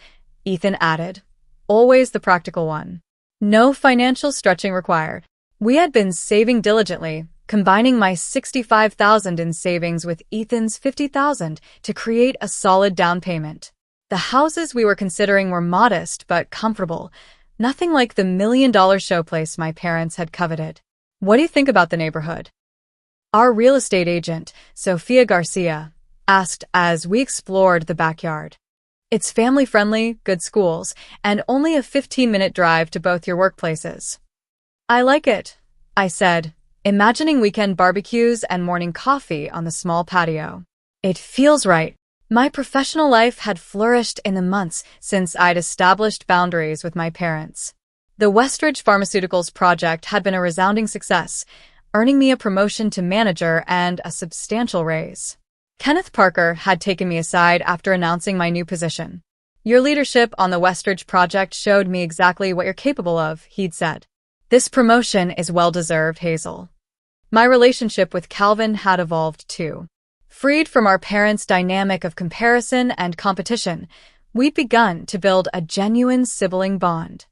Ethan added. Always the practical one. No financial stretching required. We had been saving diligently, combining my $65,000 in savings with Ethan's $50,000 to create a solid down payment. The houses we were considering were modest but comfortable, nothing like the $1 million showplace my parents had coveted. What do you think about the neighborhood? Our real estate agent, Sofia Garcia, asked as we explored the backyard. It's family-friendly, good schools, and only a 15-minute drive to both your workplaces. I like it, I said, imagining weekend barbecues and morning coffee on the small patio. It feels right. My professional life had flourished in the months since I'd established boundaries with my parents. The Westridge Pharmaceuticals project had been a resounding success, earning me a promotion to manager and a substantial raise. Kenneth Parker had taken me aside after announcing my new position. Your leadership on the Westridge project showed me exactly what you're capable of, he'd said. This promotion is well-deserved, Hazel. My relationship with Calvin had evolved too. Freed from our parents' dynamic of comparison and competition, we'd begun to build a genuine sibling bond.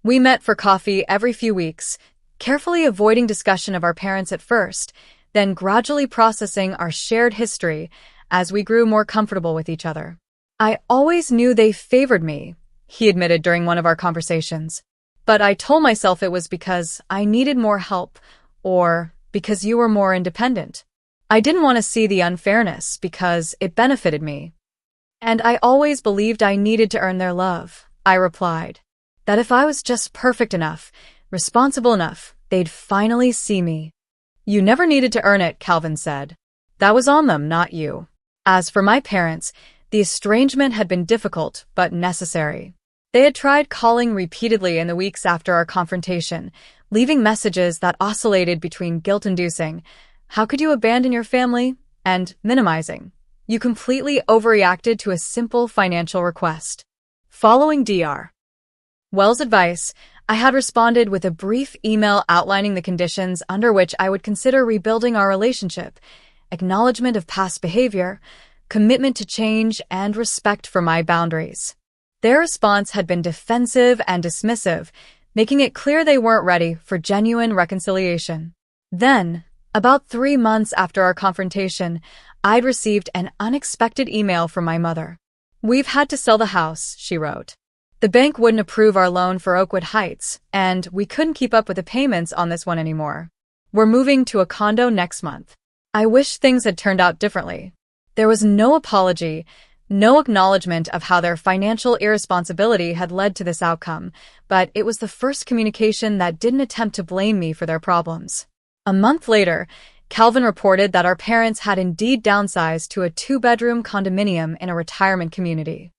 We met for coffee every few weeks, carefully avoiding discussion of our parents at first, then gradually processing our shared history as we grew more comfortable with each other. I always knew they favored me, he admitted during one of our conversations. But I told myself it was because I needed more help, or because you were more independent. I didn't want to see the unfairness because it benefited me. And I always believed I needed to earn their love, I replied. That if I was just perfect enough, responsible enough, they'd finally see me. You never needed to earn it, Calvin said. That was on them, not you. As for my parents, the estrangement had been difficult but necessary. They had tried calling repeatedly in the weeks after our confrontation, leaving messages that oscillated between guilt-inducing, "How could you abandon your family?" and minimizing, "You completely overreacted to a simple financial request." Following Dr. Wells' advice, I had responded with a brief email outlining the conditions under which I would consider rebuilding our relationship, acknowledgement of past behavior, commitment to change, and respect for my boundaries. Their response had been defensive and dismissive, making it clear they weren't ready for genuine reconciliation. Then, about 3 months after our confrontation, I'd received an unexpected email from my mother. "We've had to sell the house," she wrote. "The bank wouldn't approve our loan for Oakwood Heights, and we couldn't keep up with the payments on this one anymore. We're moving to a condo next month. I wish things had turned out differently. There was no apology, no acknowledgement of how their financial irresponsibility had led to this outcome, but it was the first communication that didn't attempt to blame me for their problems. A month later, Calvin reported that our parents had indeed downsized to a 2-bedroom condominium in a retirement community.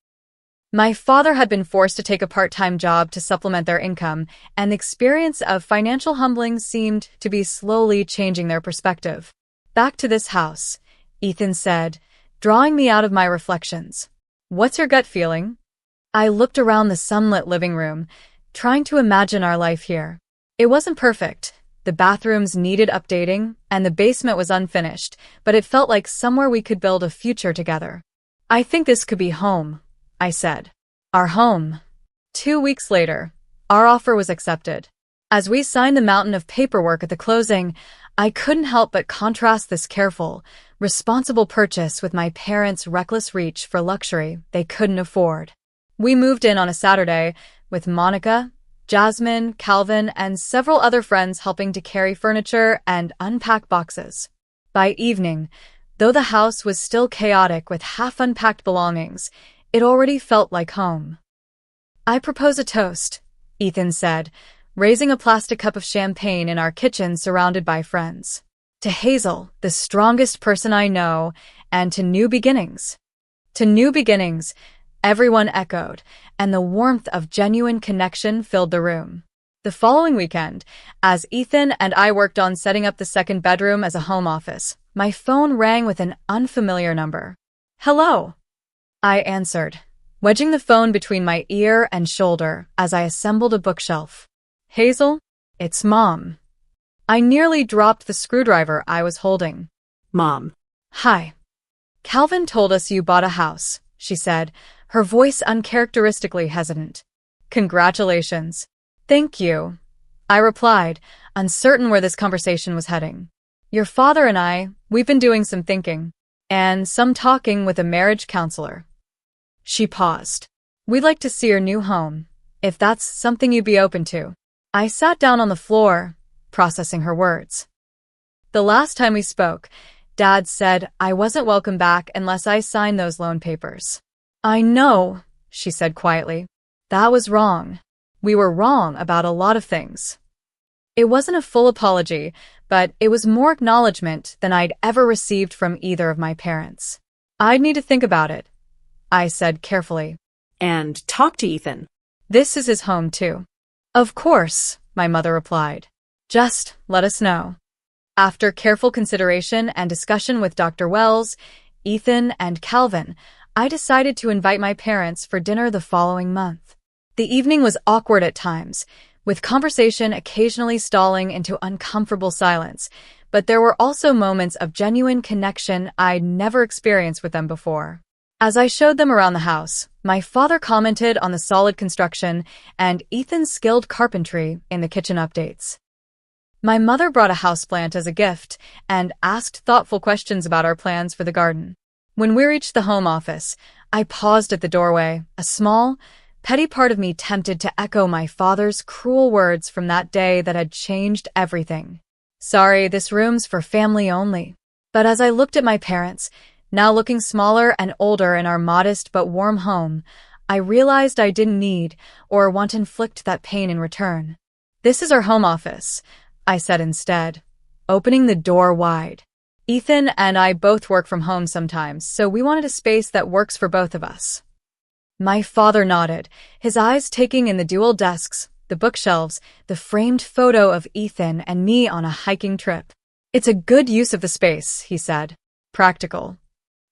My father had been forced to take a part-time job to supplement their income, and the experience of financial humbling seemed to be slowly changing their perspective. "Back to this house," Ethan said, drawing me out of my reflections. "What's your gut feeling?" I looked around the sunlit living room, trying to imagine our life here. It wasn't perfect. The bathrooms needed updating, and the basement was unfinished, but it felt like somewhere we could build a future together. "I think this could be home," I said. "Our home." 2 weeks later, our offer was accepted. As we signed the mountain of paperwork at the closing, I couldn't help but contrast this careful, responsible purchase with my parents' reckless reach for luxury they couldn't afford. We moved in on a Saturday, with Monica, Jasmine, Calvin, and several other friends helping to carry furniture and unpack boxes. By evening, though the house was still chaotic with half-unpacked belongings, it already felt like home. "I propose a toast," Ethan said, raising a plastic cup of champagne in our kitchen surrounded by friends. "To Hazel, the strongest person I know, and to new beginnings." "To new beginnings," everyone echoed, and the warmth of genuine connection filled the room. The following weekend, as Ethan and I worked on setting up the second bedroom as a home office, my phone rang with an unfamiliar number. "Hello," I answered, wedging the phone between my ear and shoulder as I assembled a bookshelf. "Hazel, it's Mom." I nearly dropped the screwdriver I was holding. "Mom." "Hi. Calvin told us you bought a house," she said, her voice uncharacteristically hesitant. "Congratulations." "Thank you," I replied, uncertain where this conversation was heading. "Your father and we've been doing some thinking, and some talking with a marriage counselor." She paused. "We'd like to see your new home, if that's something you'd be open to." I sat down on the floor, processing her words. "The last time we spoke, Dad said I wasn't welcome back unless I signed those loan papers." "I know," she said quietly. "That was wrong. We were wrong about a lot of things." It wasn't a full apology, but it was more acknowledgement than I'd ever received from either of my parents. "I'd need to think about it," I said carefully. "And talk to Ethan." "This is his home too." "Of course," my mother replied. "Just let us know." After careful consideration and discussion with Dr. Wells, Ethan, and Calvin, I decided to invite my parents for dinner the following month. The evening was awkward at times, with conversation occasionally stalling into uncomfortable silence, but there were also moments of genuine connection I'd never experienced with them before. As I showed them around the house, my father commented on the solid construction and Ethan's skilled carpentry in the kitchen updates. My mother brought a houseplant as a gift and asked thoughtful questions about our plans for the garden. When we reached the home office, I paused at the doorway, a small, petty part of me tempted to echo my father's cruel words from that day that had changed everything. "Sorry, this room's for family only." But as I looked at my parents, now looking smaller and older in our modest but warm home, I realized I didn't need or want to inflict that pain in return. "This is our home office," I said instead, opening the door wide. "Ethan and I both work from home sometimes, so we wanted a space that works for both of us." My father nodded, his eyes taking in the dual desks, the bookshelves, the framed photo of Ethan and me on a hiking trip. "It's a good use of the space," he said. "Practical."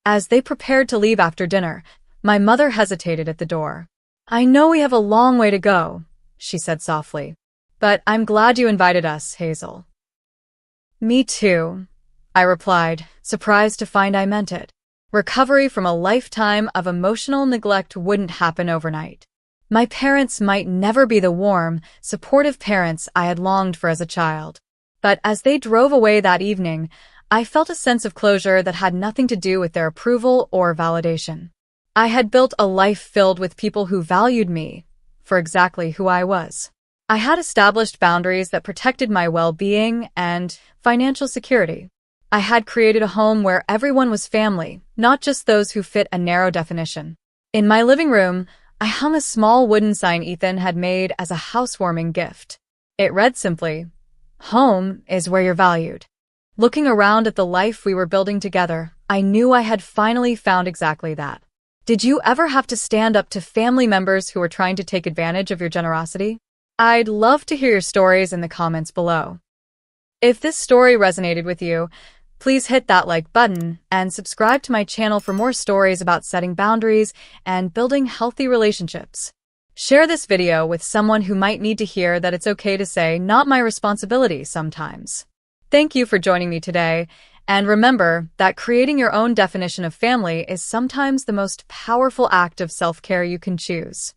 As they prepared to leave after dinner, my mother hesitated at the door. "I know we have a long way to go," she said softly, "but I'm glad you invited us, Hazel." "Me too," I replied, surprised to find I meant it. Recovery from a lifetime of emotional neglect wouldn't happen overnight. My parents might never be the warm, supportive parents I had longed for as a child. But as they drove away that evening, I felt a sense of closure that had nothing to do with their approval or validation. I had built a life filled with people who valued me for exactly who I was. I had established boundaries that protected my well-being and financial security. I had created a home where everyone was family, not just those who fit a narrow definition. In my living room, I hung a small wooden sign Ethan had made as a housewarming gift. It read simply, "Home is where you're valued." Looking around at the life we were building together, I knew I had finally found exactly that. Did you ever have to stand up to family members who were trying to take advantage of your generosity? I'd love to hear your stories in the comments below. If this story resonated with you, please hit that like button and subscribe to my channel for more stories about setting boundaries and building healthy relationships. Share this video with someone who might need to hear that it's okay to say, "Not my responsibility," sometimes. Thank you for joining me today, and remember that creating your own definition of family is sometimes the most powerful act of self-care you can choose.